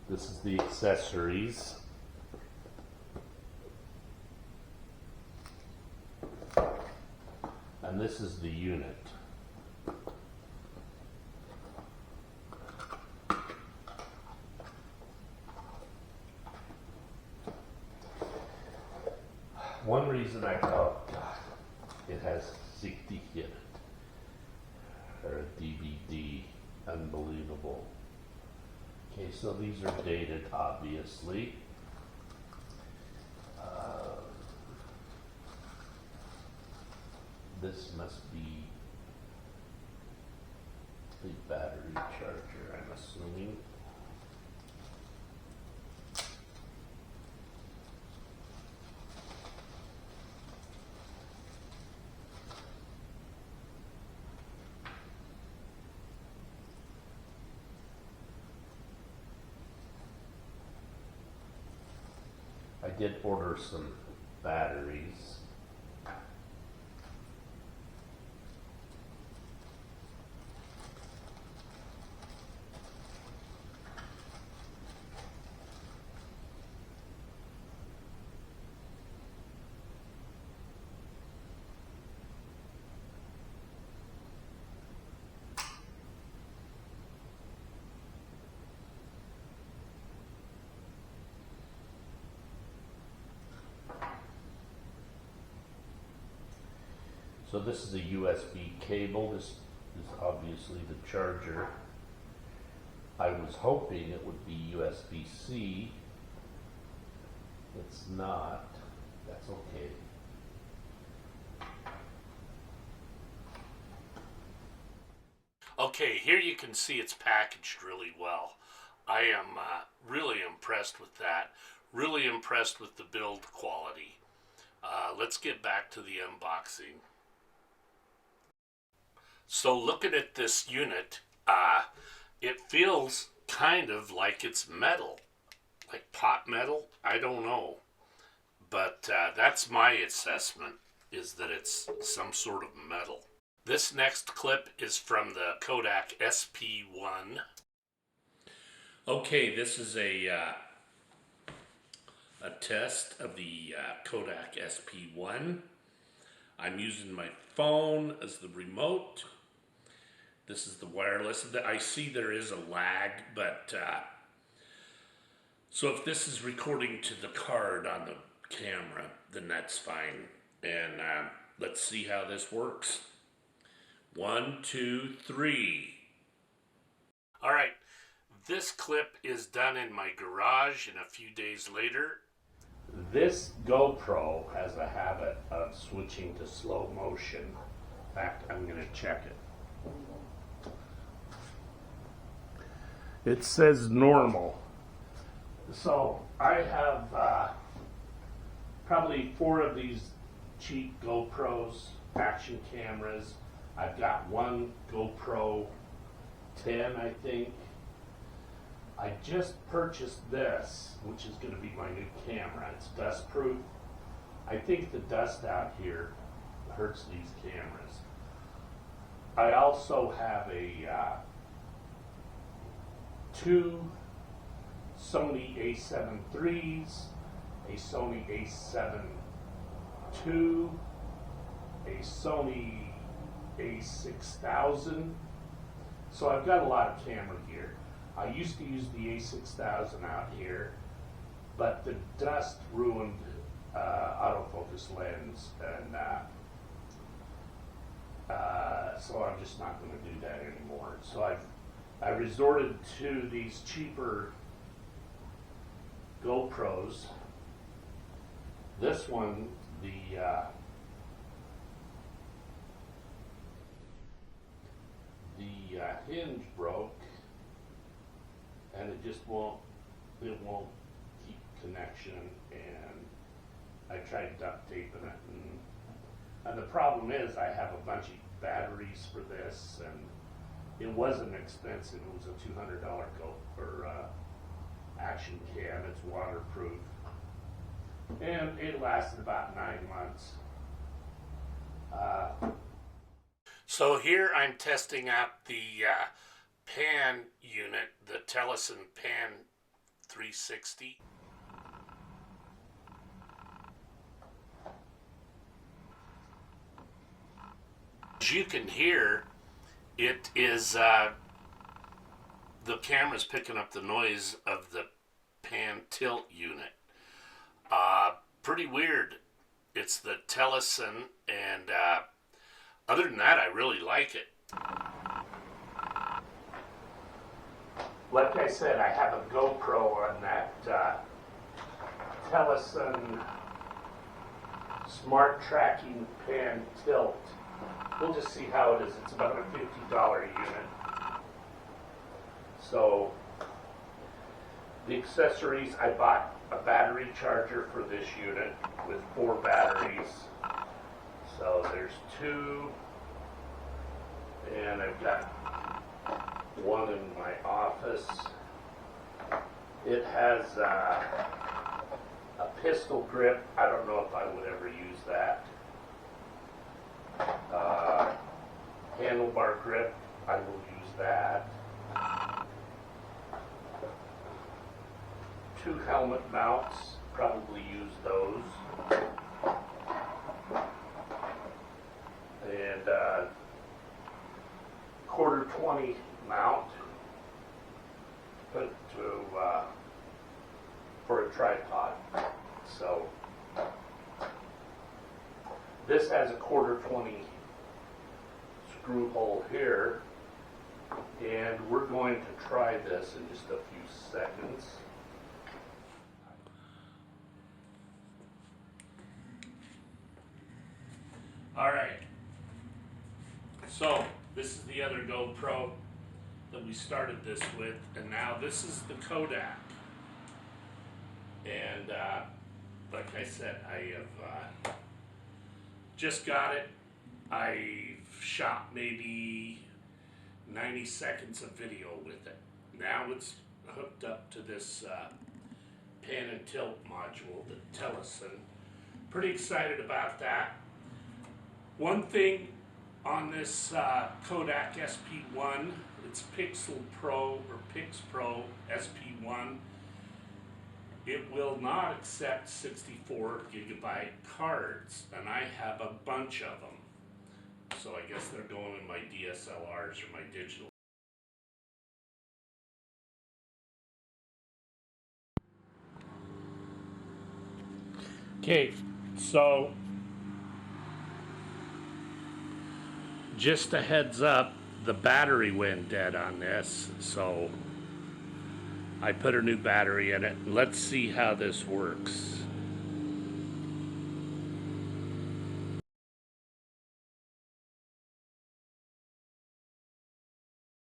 This is the accessories. And this is the unit. One reason I thought, God, it has 60 in it, or a DVD, unbelievable. Okay, so these are dated, obviously. This must be the battery charger, I'm assuming. I did order some batteries. So this is a USB cable. This is obviously the charger. I was hoping it would be USB-C. It's not. That's okay. Okay, here you can see it's packaged really well. I am really impressed with that. Really impressed with the build quality. Let's get back to the unboxing. So looking at this unit, it feels kind of like it's metal, like pot metal. I don't know, but that's my assessment, is that it's some sort of metal. This next clip is from the Kodak SP1. Okay, this is a test of the Kodak SP1. I'm using my phone as the remote. This is the wireless. I see there is a lag, but so if this is recording to the card on the camera, then that's fine. And let's see how this works. 1, 2, 3. All right, this clip is done in my garage, and a few days later. This GoPro has a habit of switching to slow motion. In fact, I'm going to check it. It says normal. So I have probably 4 of these cheap GoPros, action cameras. I've got one GoPro 10, I think. I just purchased this, which is going to be my new camera. It's dust proof. I think the dust out here hurts these cameras. I also have a 2 Sony A7 IIIs, a Sony A7 II, a Sony A6000. So I've got a lot of camera gear. I used to use the A6000 out here, but the dust ruined autofocus lens, and so I'm just not going to do that anymore. So I resorted to these cheaper GoPros. This one, the hinge broke, and it just won't keep connection, and I tried duct taping it, and the problem is I have a bunch of batteries for this, and it wasn't expensive. It was a $200 GoPro action cam. It's waterproof, and it lasted about 9 months. So here I'm testing out the pan unit, the Tellison pan 360. As you can hear, it is the camera's picking up the noise of the pan tilt unit. Pretty weird. It's the Tellison, and other than that, I really like it. Like I said, I have a GoPro on that Tellison Smart Tracking Pan Tilt. We'll just see how it is. It's about a $50 unit. So, the accessories, I bought a battery charger for this unit with 4 batteries. So there's 2, and I've got 1 in my office. It has a pistol grip. I don't know if I would ever use that. Handlebar grip, I will use that. 2 helmet mounts, probably use those. And quarter 20 mount, put to for a tripod. So this has a quarter 20 screw hole here, and we're going to try this in just a few seconds. Alright, so this is the other GoPro that we started this with, and now this is the Kodak. And like I said, I have just got it. I've shot maybe 90 seconds of video with it. Now it's hooked up to this pan and tilt module, the Tellison. Pretty excited about that. One thing on this Kodak SP1, it's Pixel Pro or Pix Pro SP1. It will not accept 64 gigabyte cards, and I have a bunch of them. So I guess they're going in my DSLRs or my digital. Okay, so just a heads up, the battery went dead on this, so I put a new battery in it. Let's see how this works.